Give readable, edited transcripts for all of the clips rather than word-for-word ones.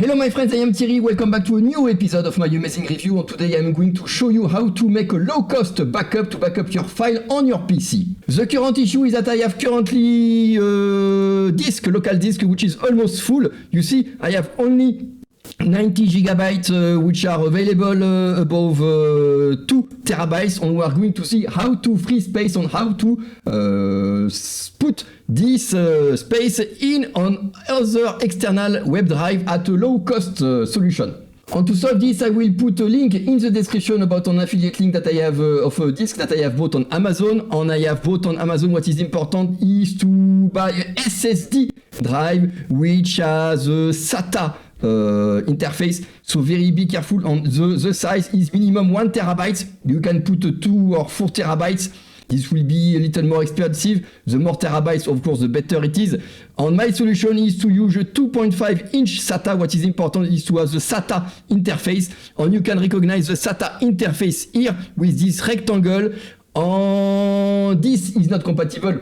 Hello my friends, I am Thierry, welcome back to a new episode of my amazing review, and today I am going to show you how to make a low-cost backup to backup your file on your PC. The current issue is that I have currently local disk, which is almost full. You see, I have only 90 gigabytes which are available above 2 terabytes, and we are going to see how to free space and how to put this space in on other external web drive at a low cost solution. And to solve this, I will put a link in the description about an affiliate link that I have of a disk that I have bought on Amazon. And I have bought on Amazon. What is important is to buy a SSD drive which has a SATA interface, so be careful on the size is minimum 1 terabyte. You can put 2 or 4 terabytes. This will be a little more expensive. The more terabytes, of course, the better it is. And my solution is to use a 2.5-inch SATA. What is important is to have the SATA interface, and you can recognize the SATA interface here with this rectangle. And this is not compatible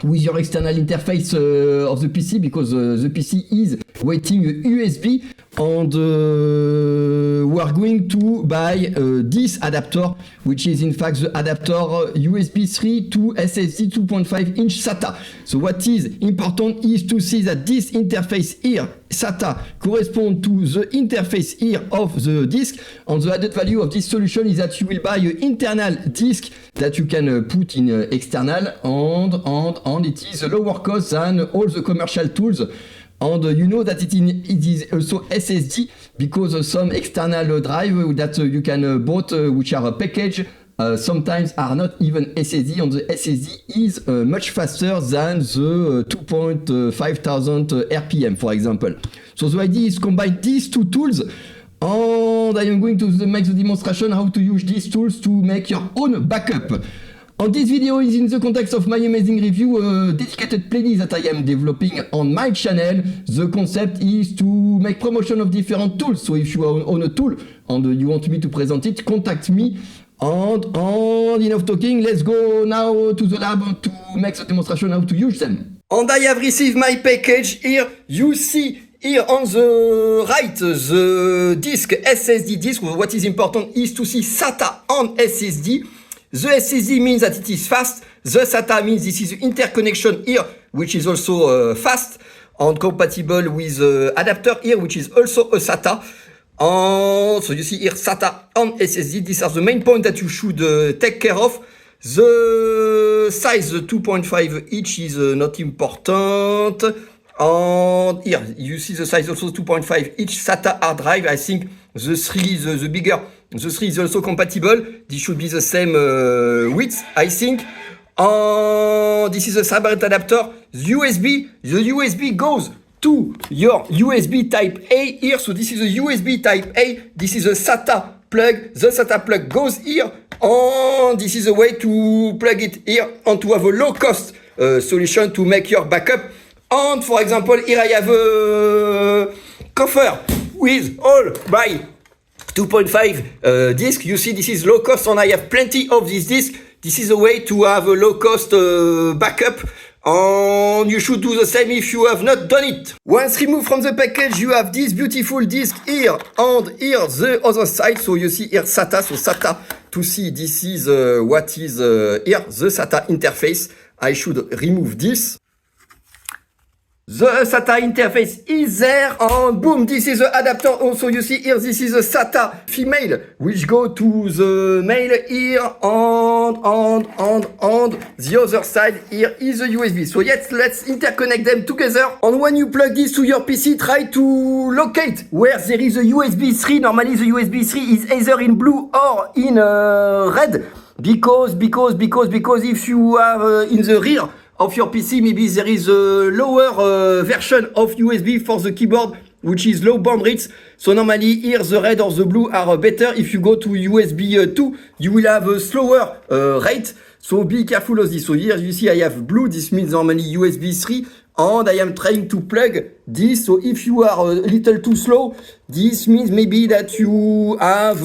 with your external interface of the PC, because the PC is waiting a USB, and we are going to buy this adapter, which is in fact the adapter USB 3 to SSD 2.5-inch SATA. So what is important is to see that this interface here, SATA, corresponds to the interface here of the disk, and the added value of this solution is that you will buy an internal disk that you can put in external, and it is a lower cost than all the commercial tools. And you know that it is also SSD, because some external drive that you can bought which are a package sometimes are not even SSD, and the SSD is much faster than the 2,500 RPM, for example. So the idea is combine these two tools, and I am going to make the demonstration how to use these tools to make your own backup. And this video is in the context of my amazing review, a dedicated playlist that I am developing on my channel. The concept is to make promotion of different tools. So if you own a tool and you want me to present it, contact me. And enough talking, let's go now to the lab to make the demonstration how to use them. And I have received my package here. You see here on the right the disk, SSD disk. What is important is to see SATA on SSD. The SSD means that it is fast. The SATA means this is interconnection here, which is also fast and compatible with adapter here, which is also a SATA. So you see here SATA on SSD. These are the main points that you should take care of. The size, the 2.5 inch is not important. And here you see the size also 2.5 inch SATA hard drive. I think the 3, the bigger, the 3 is also compatible. This should be the same width, I think. This is a separate adapter. The USB goes to your USB type A here. So this is a USB type A. This is a SATA plug. The SATA plug goes here. And this is a way to plug it here and to have a low cost solution to make your backup. And for example, here I have a coffer with all my 2.5 disk. You see, this is low cost, and I have plenty of this disk. This is a way to have a low cost backup, and you should do the same if you have not done it. Once removed from the package, you have this beautiful disk here, and here the other side. So you see here SATA. So SATA, to see this is what is here, the SATA interface. I should remove this. The SATA interface is there, and boom, this is the adapter. Also, you see here, this is a SATA female, which go to the male here, and the other side here is a USB. So yes, let's interconnect them together. And when you plug this to your PC, try to locate where there is a USB 3. Normally, the USB 3 is either in blue or in red, because if you are in the rear of your PC, maybe there is a lower version of USB for the keyboard, which is low bandwidth. So normally here the red or the blue are better. If you go to USB 2, you will have a slower rate. So be careful of this. So here you see I have blue. This means normally USB 3. And I am trying to plug this. So if you are a little too slow, this means maybe that you have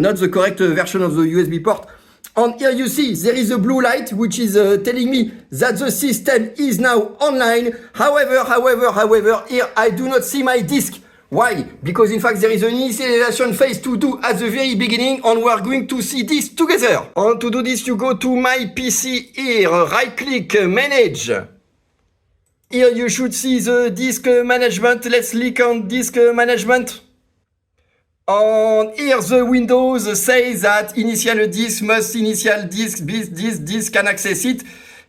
not the correct version of the USB port. And here you see there is a blue light which is telling me that the system is now online. However, here I do not see my disk. Why? Because in fact there is an initialization phase to do at the very beginning and we are going to see this together. And to do this you go to my PC here, right click, manage. Here you should see the disk management. Let's click on disk management. And here the Windows says that initial disk must initial disk, this disk can access it.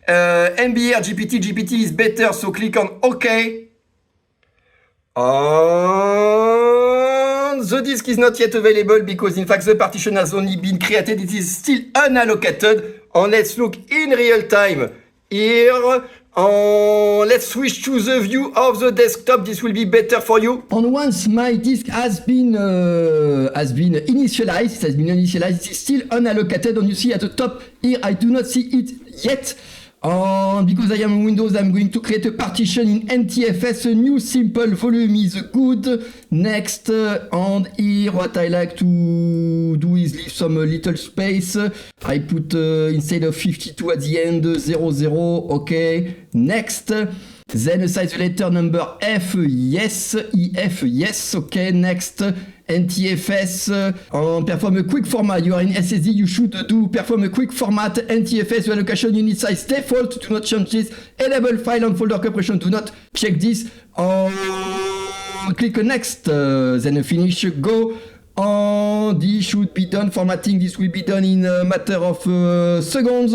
MBR GPT is better, so click on OK. And the disk is not yet available because in fact the partition has only been created. It is still unallocated. And let's look in real time here. Let's switch to the view of the desktop. This will be better for you. And once my disk has been initialized, it is still unallocated. And you see at the top here, I do not see it yet. Because I am in Windows, I'm going to create a partition in NTFS. A new simple volume is good. Next, and here what I like to do is leave some little space. I put instead of 52 at the end 00. Okay. Next. Then assign the letter number F, yes, EF, yes, okay, next, NTFS, perform a quick format, you are in SSD, you should do perform a quick format, NTFS, allocation unit size default, do not change this, enable file and folder compression, do not check this, click next, then finish, go, this should be done, formatting, this will be done in a matter of seconds.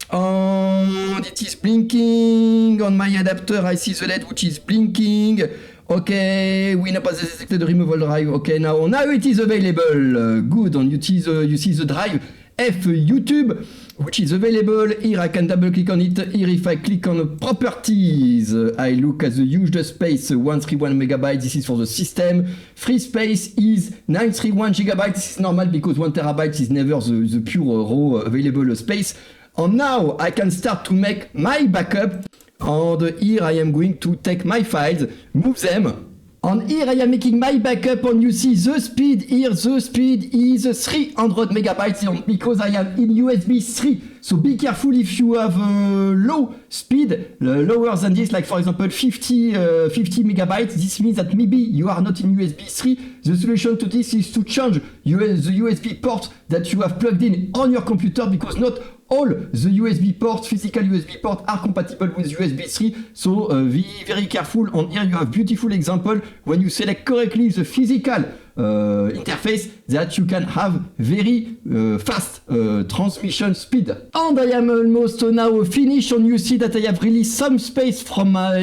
It is blinking on my adapter. I see the LED which is blinking. Okay, we know pas detected the removal drive. Okay, now it is available. Good. And you see the drive F YouTube which is available. Here I can double click on it. Here if I click on properties, I look at the used space 131 megabytes. This is for the system. Free space is 931 gigabytes. This is normal because 1 terabyte is never the pure raw available space. And now I can start to make my backup. And here I am going to take my files, move them. And here I am making my backup and you see the speed here. The speed is 300 megabytes and because I am in USB 3. So be careful if you have low speed, lower than this, like for example 50 megabytes. This means that maybe you are not in USB 3. The solution to this is to change the USB port that you have plugged in on your computer because not all the USB ports, physical USB ports are compatible with USB 3. So be very careful. And here you have beautiful example when you select correctly the physical interface that you can have very fast transmission speed. And I am almost now finished and you see that I have released some space from my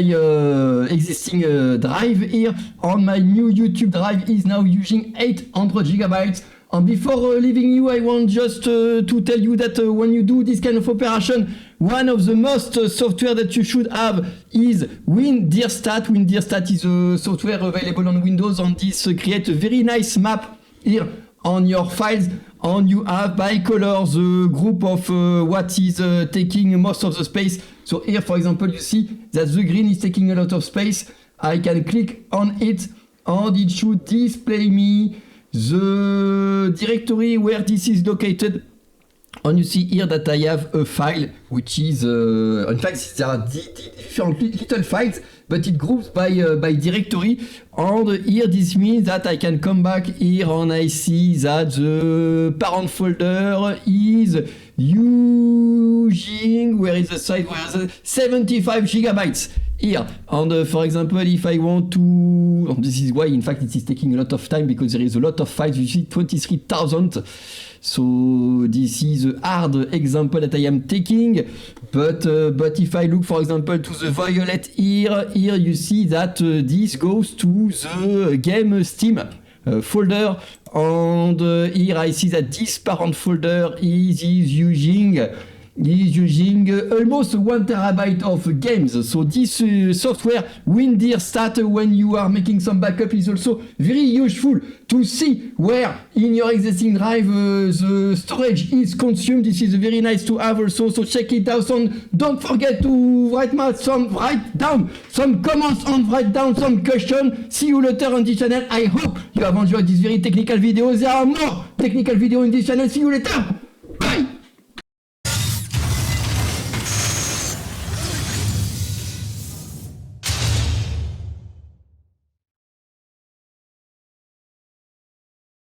existing drive here. On my new YouTube drive is now using 800 gigabytes. And before leaving you, I want just to tell you that when you do this kind of operation, one of the most software that you should have is WinDirStat. WinDirStat is a software available on Windows, and this creates a very nice map here on your files. And you have by color the group of what is taking most of the space. So here, for example, you see that the green is taking a lot of space. I can click on it, and it should display me the directory where this is located. And you see here that I have a file which is in fact there are different little files, but it groups by directory. And here this means that I can come back here and I see that the parent folder is using, where is the size, where is it? 75 gigabytes here. And for example, if I want to, and this is why in fact it is taking a lot of time because there is a lot of files. You see 23,000. So this is a hard example that I am taking, but if I look for example to the violet here you see that this goes to the game Steam folder, and here I see that this parent folder is using almost 1 terabyte of games. So this software WinDirStat, when you are making some backup, is also very useful to see where in your existing drive the storage is consumed. This is very nice to have also, so check it out. And don't forget to write down some comments and write down some questions. See you later on this channel. I hope you have enjoyed this very technical video. There are more technical videos in this channel. See you later. Bye.